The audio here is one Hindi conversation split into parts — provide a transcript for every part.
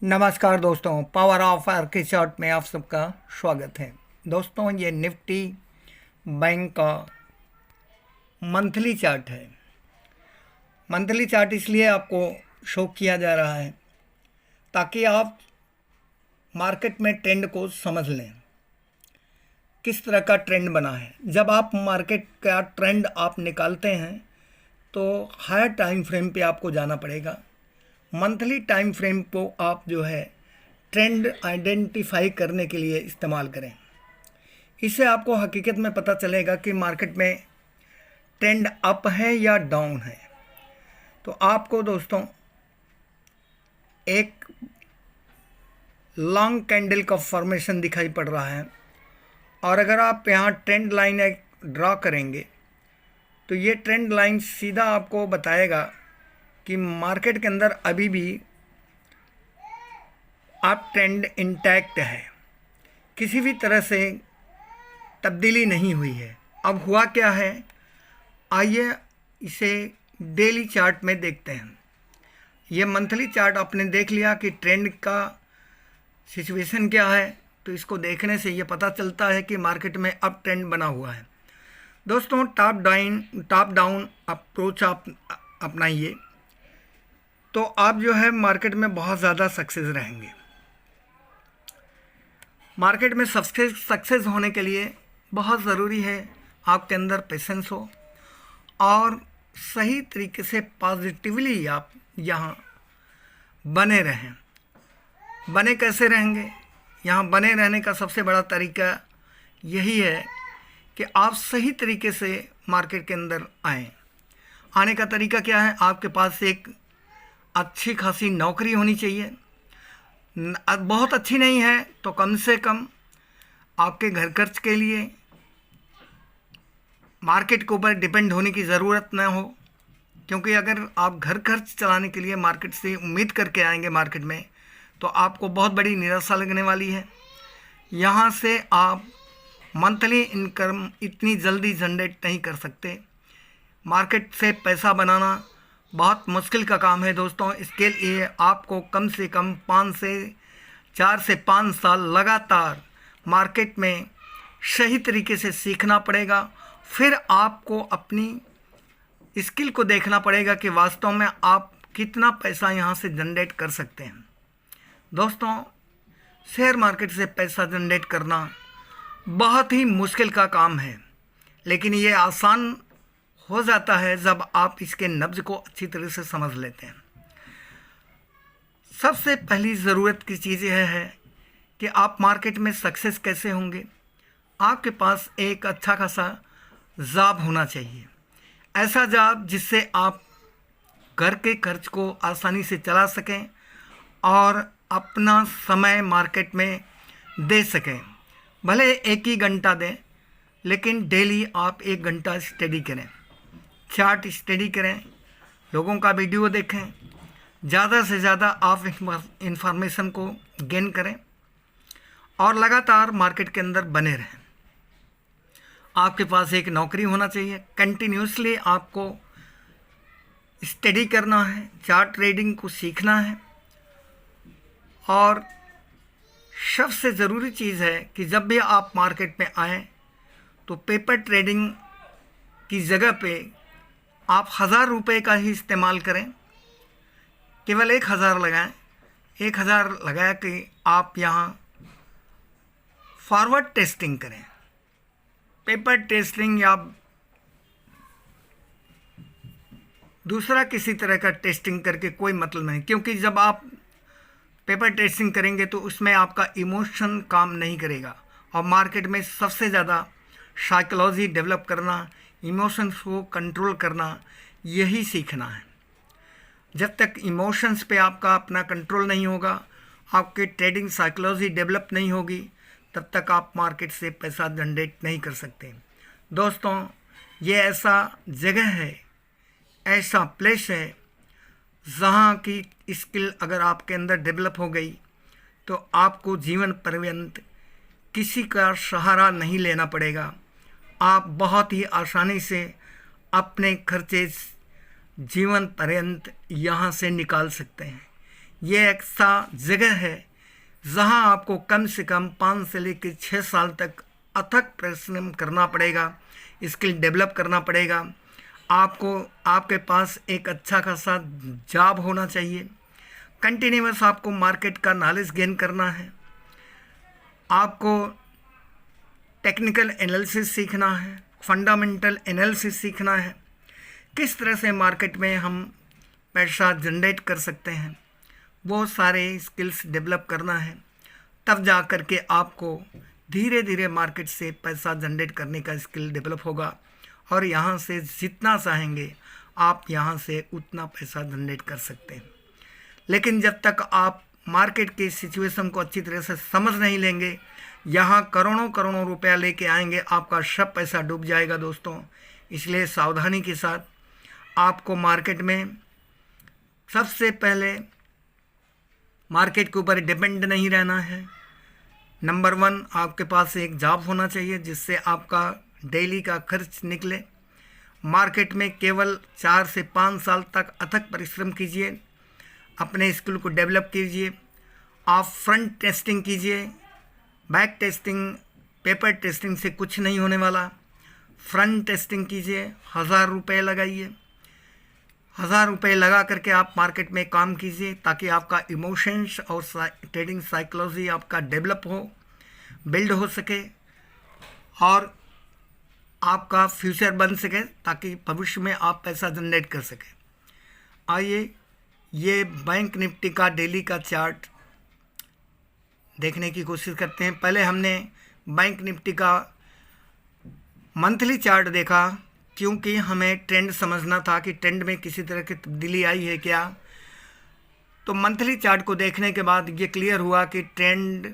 नमस्कार दोस्तों, पावर ऑफ आरके चार्ट में आप सबका स्वागत है। दोस्तों, ये निफ्टी बैंक का मंथली चार्ट है। मंथली चार्ट इसलिए आपको शो किया जा रहा है ताकि आप मार्केट में ट्रेंड को समझ लें, किस तरह का ट्रेंड बना है। जब आप मार्केट का ट्रेंड आप निकालते हैं तो हायर टाइम फ्रेम पे आपको जाना पड़ेगा। मंथली टाइम फ्रेम को आप जो है ट्रेंड आइडेंटिफाई करने के लिए इस्तेमाल करें। इससे आपको हकीकत में पता चलेगा कि मार्केट में ट्रेंड अप है या डाउन है। तो आपको दोस्तों एक लॉन्ग कैंडल का फॉर्मेशन दिखाई पड़ रहा है, और अगर आप यहाँ ट्रेंड लाइन एक ड्रा करेंगे तो ये ट्रेंड लाइन सीधा आपको बताएगा कि मार्केट के अंदर अभी भी अप ट्रेंड इंटैक्ट है, किसी भी तरह से तब्दीली नहीं हुई है। अब हुआ क्या है, आइए इसे डेली चार्ट में देखते हैं। ये मंथली चार्ट आपने देख लिया कि ट्रेंड का सिचुएशन क्या है, तो इसको देखने से ये पता चलता है कि मार्केट में अप ट्रेंड बना हुआ है। दोस्तों, टॉप डाउन अप्रोच आप अपनाइए तो आप जो है मार्केट में बहुत ज़्यादा सक्सेस रहेंगे। मार्केट में सक्सेस होने के लिए बहुत ज़रूरी है आपके अंदर पेशेंस हो और सही तरीके से पॉजिटिवली आप यहाँ बने रहें। बने कैसे रहेंगे? यहाँ बने रहने का सबसे बड़ा तरीका यही है कि आप सही तरीके से मार्केट के अंदर आएँ। आने का तरीका क्या है? आपके पास एक अच्छी खासी नौकरी होनी चाहिए। बहुत अच्छी नहीं है तो कम से कम आपके घर खर्च के लिए मार्केट के ऊपर डिपेंड होने की ज़रूरत न हो, क्योंकि अगर आप घर खर्च चलाने के लिए मार्केट से उम्मीद करके आएंगे मार्केट में तो आपको बहुत बड़ी निराशा लगने वाली है। यहाँ से आप मंथली इनकम इतनी जल्दी जनरेट नहीं कर सकते। मार्केट से पैसा बनाना बहुत मुश्किल का काम है दोस्तों। इसके लिए आपको कम से कम 4 से 5 साल लगातार मार्केट में सही तरीके से सीखना पड़ेगा। फिर आपको अपनी स्किल को देखना पड़ेगा कि वास्तव में आप कितना पैसा यहाँ से जनरेट कर सकते हैं। दोस्तों, शेयर मार्केट से पैसा जनरेट करना बहुत ही मुश्किल का काम है, लेकिन ये आसान हो जाता है जब आप इसके नब्ज को अच्छी तरह से समझ लेते हैं। सबसे पहली ज़रूरत की चीज़ यह है कि आप मार्केट में सक्सेस कैसे होंगे। आपके पास एक अच्छा खासा जॉब होना चाहिए, ऐसा जॉब जिससे आप घर के खर्च को आसानी से चला सकें और अपना समय मार्केट में दे सकें। भले एक ही घंटा दें, लेकिन डेली आप 1 घंटा स्टडी करें, चार्ट स्टडी करें, लोगों का वीडियो देखें, ज़्यादा से ज़्यादा आप इंफॉर्मेशन को गेन करें और लगातार मार्केट के अंदर बने रहें। आपके पास एक नौकरी होना चाहिए। कंटिन्यूसली आपको स्टडी करना है, चार्ट ट्रेडिंग को सीखना है। और सबसे ज़रूरी चीज़ है कि जब भी आप मार्केट में आएँ तो पेपर ट्रेडिंग की जगह पे आप 1000 रुपये का ही इस्तेमाल करें। केवल 1000 लगाएं। 1000 लगा के आप यहाँ फॉरवर्ड टेस्टिंग करें। पेपर टेस्टिंग या दूसरा किसी तरह का टेस्टिंग करके कोई मतलब नहीं, क्योंकि जब आप पेपर टेस्टिंग करेंगे तो उसमें आपका इमोशन काम नहीं करेगा। और मार्केट में सबसे ज़्यादा साइकोलॉजी डेवलप करना, इमोशंस को कंट्रोल करना, यही सीखना है। जब तक इमोशंस पे आपका अपना कंट्रोल नहीं होगा, आपके ट्रेडिंग साइकोलॉजी डेवलप नहीं होगी, तब तक आप मार्केट से पैसा जनरेट नहीं कर सकते। दोस्तों, ये ऐसा जगह है, ऐसा प्लेस है जहाँ की स्किल अगर आपके अंदर डेवलप हो गई तो आपको जीवन पर्यंत किसी का सहारा नहीं लेना पड़ेगा। आप बहुत ही आसानी से अपने खर्चे जीवन पर्यंत यहाँ से निकाल सकते हैं। ये ऐसा जगह है जहां आपको कम से कम 5 से लेकर 6 साल तक अथक परिश्रम करना पड़ेगा, स्किल डेवलप करना पड़ेगा। आपको आपके पास एक अच्छा खासा जॉब होना चाहिए। कंटिन्यूअस आपको मार्केट का नॉलेज गेन करना है। आपको टेक्निकल एनालिसिस सीखना है, फंडामेंटल एनालिसिस सीखना है, किस तरह से मार्केट में हम पैसा जनरेट कर सकते हैं, वो सारे स्किल्स डेवलप करना है। तब जा कर के आपको धीरे धीरे मार्केट से पैसा जनरेट करने का स्किल डेवलप होगा और यहाँ से जितना चाहेंगे आप यहाँ से उतना पैसा जनरेट कर सकते हैं। लेकिन जब तक आप मार्केट की सिचुएशन को अच्छी तरह से समझ नहीं लेंगे, यहाँ करोड़ों करोड़ों रुपया लेके आएंगे, आपका सब पैसा डूब जाएगा दोस्तों। इसलिए सावधानी के साथ आपको मार्केट में सबसे पहले मार्केट के ऊपर डिपेंड नहीं रहना है। नंबर 1, आपके पास एक जॉब होना चाहिए जिससे आपका डेली का खर्च निकले। मार्केट में केवल 4 से 5 साल तक अथक परिश्रम कीजिए, अपने स्किल को डेवलप कीजिए। आप फ्रंट टेस्टिंग कीजिए, बैक टेस्टिंग, पेपर टेस्टिंग से कुछ नहीं होने वाला। फ्रंट टेस्टिंग कीजिए, 1000 रुपये लगाइए, 1000 रुपये लगा करके आप मार्केट में काम कीजिए ताकि आपका इमोशंस और ट्रेडिंग साइकोलॉजी आपका डेवलप हो, बिल्ड हो सके और आपका फ्यूचर बन सके ताकि भविष्य में आप पैसा जनरेट कर सकें। आइए ये बैंक निफ्टी का डेली का चार्ट देखने की कोशिश करते हैं। पहले हमने बैंक निफ्टी का मंथली चार्ट देखा क्योंकि हमें ट्रेंड समझना था कि ट्रेंड में किसी तरह की तब्दीली आई है क्या। तो मंथली चार्ट को देखने के बाद ये क्लियर हुआ कि ट्रेंड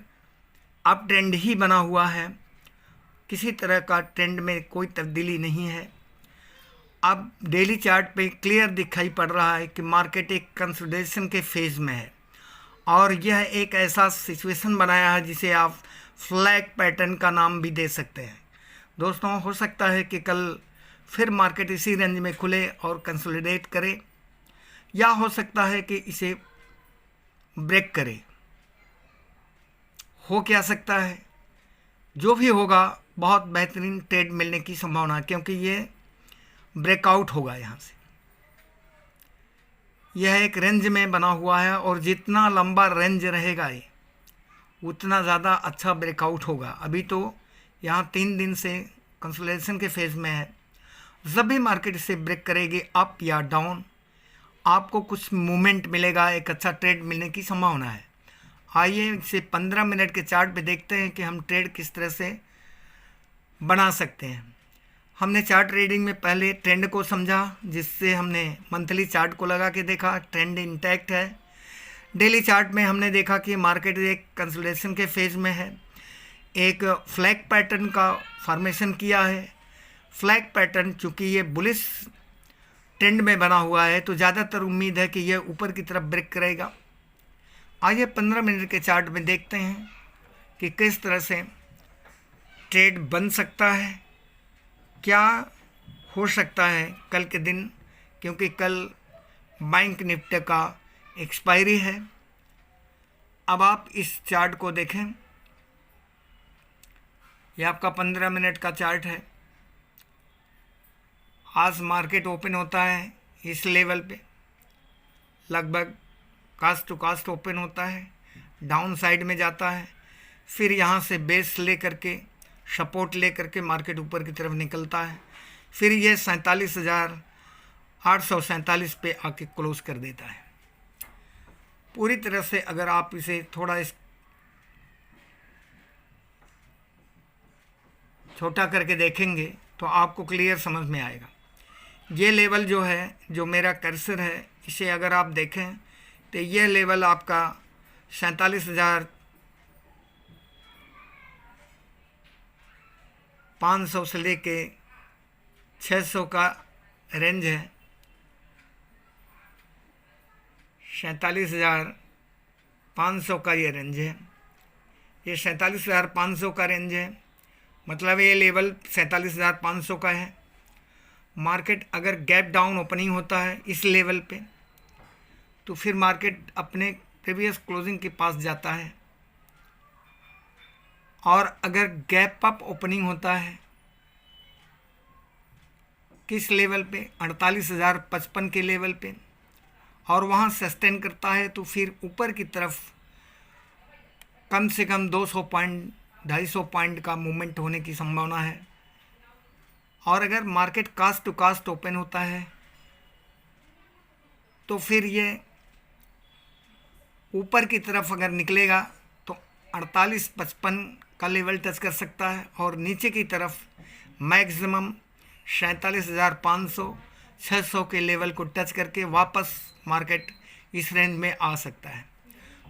अप ट्रेंड ही बना हुआ है, किसी तरह का ट्रेंड में कोई तब्दीली नहीं है। अब डेली चार्ट पे क्लियर दिखाई पड़ रहा है कि मार्केट एक कंसोलिडेशन के फेज़ में है और यह एक ऐसा सिचुएशन बनाया है जिसे आप फ्लैग पैटर्न का नाम भी दे सकते हैं। दोस्तों, हो सकता है कि कल फिर मार्केट इसी रेंज में खुले और कंसोलिडेट करे, या हो सकता है कि इसे ब्रेक करे। हो क्या सकता है, जो भी होगा बहुत बेहतरीन ट्रेड मिलने की संभावना है क्योंकि ये ब्रेकआउट होगा। यहाँ से यह एक रेंज में बना हुआ है और जितना लंबा रेंज रहेगा ये उतना ज़्यादा अच्छा ब्रेकआउट होगा। अभी तो यहाँ 3 दिन से कंसोलिडेशन के फेज़ में है। जब भी मार्केट इसे ब्रेक करेगी अप या डाउन, आपको कुछ मूवमेंट मिलेगा, एक अच्छा ट्रेड मिलने की संभावना है। आइए इसे 15 मिनट के चार्ट पे देखते हैं कि हम ट्रेड किस तरह से बना सकते हैं। हमने चार्ट ट्रेडिंग में पहले ट्रेंड को समझा, जिससे हमने मंथली चार्ट को लगा के देखा, ट्रेंड इंटैक्ट है। डेली चार्ट में हमने देखा कि मार्केट एक कंसोलिडेशन के फेज़ में है, एक फ्लैग पैटर्न का फॉर्मेशन किया है। फ्लैग पैटर्न चूँकि ये बुलिश ट्रेंड में बना हुआ है तो ज़्यादातर उम्मीद है कि यह ऊपर की तरफ ब्रेक करेगा। आइए 15 मिनट के चार्ट में देखते हैं कि किस तरह से ट्रेड बन सकता है, क्या हो सकता है कल के दिन, क्योंकि कल बैंक निफ्टी का एक्सपायरी है। अब आप इस चार्ट को देखें, यह आपका 15 मिनट का चार्ट है। आज मार्केट ओपन होता है इस लेवल पे, लगभग कास्ट टू कास्ट ओपन होता है, डाउन साइड में जाता है, फिर यहाँ से बेस ले करके सपोर्ट ले करके मार्केट ऊपर की तरफ निकलता है, फिर ये 47,847 पे आके क्लोज कर देता है। पूरी तरह से अगर आप इसे थोड़ा छोटा करके देखेंगे तो आपको क्लियर समझ में आएगा। ये लेवल जो है, जो मेरा कर्सर है, इसे अगर आप देखें तो ये लेवल आपका 47,500 से लेके 600 का रेंज है। 47,500 का ये रेंज है, ये 47,500 का रेंज है, मतलब ये लेवल 47,500 का है। मार्केट अगर गैप डाउन ओपनिंग होता है इस लेवल पे तो फिर मार्केट अपने प्रीवियस क्लोजिंग के पास जाता है और अगर गैप अप ओपनिंग होता है किस लेवल पे, 48,055 के लेवल पे, और वहाँ सस्टेन करता है तो फिर ऊपर की तरफ कम से कम 200 पॉइंट 250 पॉइंट का मूवमेंट होने की संभावना है। और अगर market cost to cost open होता है तो फिर ये ऊपर की तरफ अगर निकलेगा तो 48-55 का लेवल टच कर सकता है और नीचे की तरफ मैक्सिमम 47,500-600 के लेवल को टच करके वापस मार्केट इस रेंज में आ सकता है।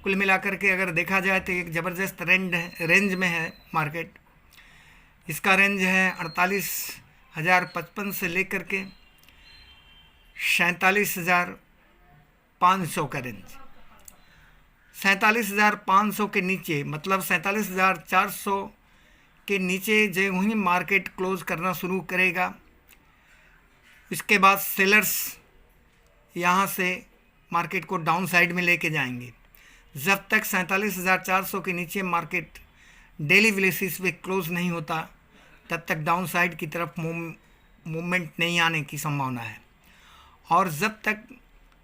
कुल मिलाकर के अगर देखा जाए तो एक ज़बरदस्त रेंज में है मार्केट। इसका रेंज है 48,055 से लेकर के 47,500 का रेंज। 47,500 के नीचे मतलब 47,400 के नीचे जो ही मार्केट क्लोज करना शुरू करेगा, इसके बाद सेलर्स यहाँ से मार्केट को डाउन साइड में लेके जाएंगे। जब तक 47,400 के नीचे मार्केट डेली बेसिस पे क्लोज नहीं होता तब तक डाउन साइड की तरफ मूवमेंट नहीं आने की संभावना है। और जब तक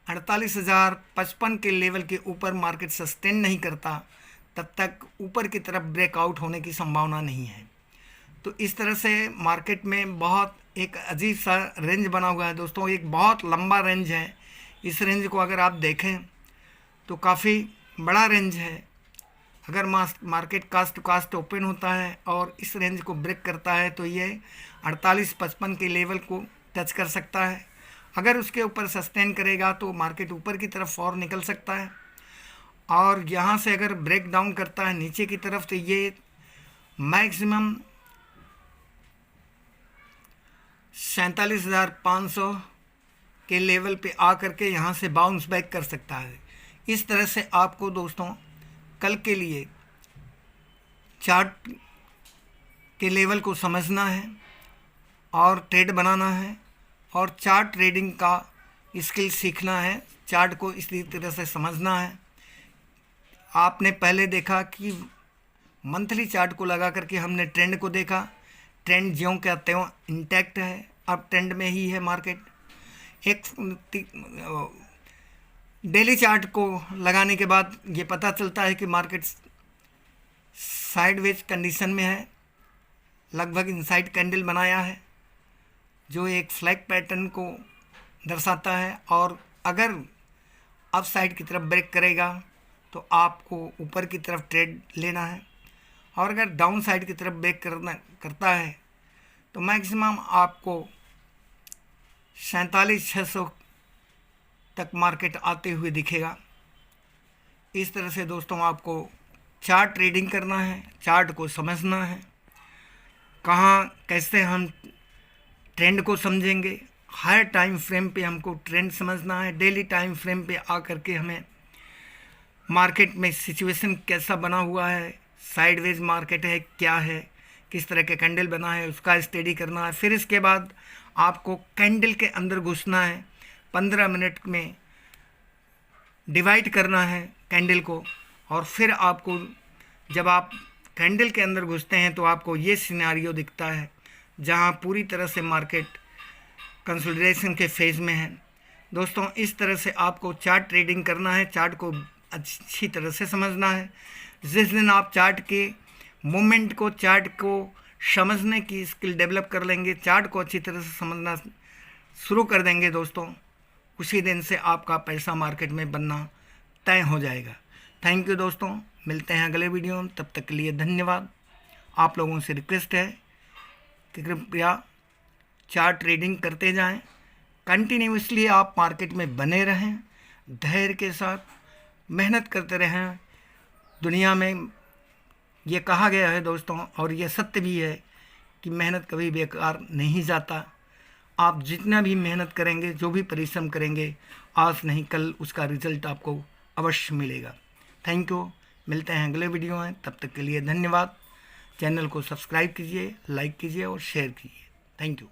48,055 के लेवल के ऊपर मार्केट सस्टेन नहीं करता तब तक ऊपर की तरफ ब्रेकआउट होने की संभावना नहीं है। तो इस तरह से मार्केट में बहुत एक अजीब सा रेंज बना हुआ है दोस्तों, एक बहुत लंबा रेंज है। इस रेंज को अगर आप देखें तो काफ़ी बड़ा रेंज है। अगर market cost to cost open होता है और इस रेंज को ब्रेक करता है तो ये 48-55 के लेवल को टच कर सकता है। अगर उसके ऊपर सस्टेन करेगा तो मार्केट ऊपर की तरफ और निकल सकता है। और यहाँ से अगर ब्रेक डाउन करता है नीचे की तरफ तो ये मैक्सिमम 47,500 के लेवल पे आ करके यहाँ से बाउंस बैक कर सकता है। इस तरह से आपको दोस्तों कल के लिए चार्ट के लेवल को समझना है और ट्रेड बनाना है और चार्ट ट्रेडिंग का स्किल सीखना है। चार्ट को इसी तरह से समझना है। आपने पहले देखा कि मंथली चार्ट को लगा करके हमने ट्रेंड को देखा, ट्रेंड ज्यों क्या त्यों इंटैक्ट है, अब ट्रेंड में ही है मार्केट। एक डेली चार्ट को लगाने के बाद ये पता चलता है कि मार्केट साइडवेज कंडीशन में है, लगभग इनसाइड कैंडल बनाया है जो एक फ्लैग पैटर्न को दर्शाता है। और अगर अप साइड की तरफ ब्रेक करेगा तो आपको ऊपर की तरफ ट्रेड लेना है, और अगर डाउन साइड की तरफ ब्रेक करता है तो मैक्सिमम आपको 47,600 तक मार्केट आते हुए दिखेगा। इस तरह से दोस्तों आपको चार्ट ट्रेडिंग करना है, चार्ट को समझना है, कहाँ कैसे हम ट्रेंड को समझेंगे। हर टाइम फ्रेम पे हमको ट्रेंड समझना है। डेली टाइम फ्रेम पे आकर के हमें मार्केट में सिचुएशन कैसा बना हुआ है, साइडवेज मार्केट है क्या है, किस तरह के कैंडल बना है उसका स्टडी करना है। फिर इसके बाद आपको कैंडल के अंदर घुसना है, 15 मिनट में डिवाइड करना है कैंडल को। और फिर आपको जब आप कैंडल के अंदर घुसते हैं तो आपको ये सिनेरियो दिखता है जहां पूरी तरह से मार्केट कंसोलिडेशन के फेज़ में है। दोस्तों इस तरह से आपको चार्ट ट्रेडिंग करना है, चार्ट को अच्छी तरह से समझना है। जिस दिन आप चार्ट के मूवमेंट को, चार्ट को समझने की स्किल डेवलप कर लेंगे, चार्ट को अच्छी तरह से समझना शुरू कर देंगे दोस्तों, उसी दिन से आपका पैसा मार्केट में बनना तय हो जाएगा। थैंक यू दोस्तों, मिलते हैं अगले वीडियो में, तब तक के लिए धन्यवाद। आप लोगों से रिक्वेस्ट है कि कृपया चार्ट ट्रेडिंग करते जाएं, कंटिन्यूसली आप मार्केट में बने रहें, धैर्य के साथ मेहनत करते रहें। दुनिया में ये कहा गया है दोस्तों, और ये सत्य भी है कि मेहनत कभी बेकार नहीं जाता। आप जितना भी मेहनत करेंगे, जो भी परिश्रम करेंगे, आज नहीं कल उसका रिजल्ट आपको अवश्य मिलेगा। थैंक यू, मिलते हैं अगले वीडियो में, तब तक के लिए धन्यवाद। चैनल को सब्सक्राइब कीजिए, लाइक कीजिए और शेयर कीजिए। Thank you.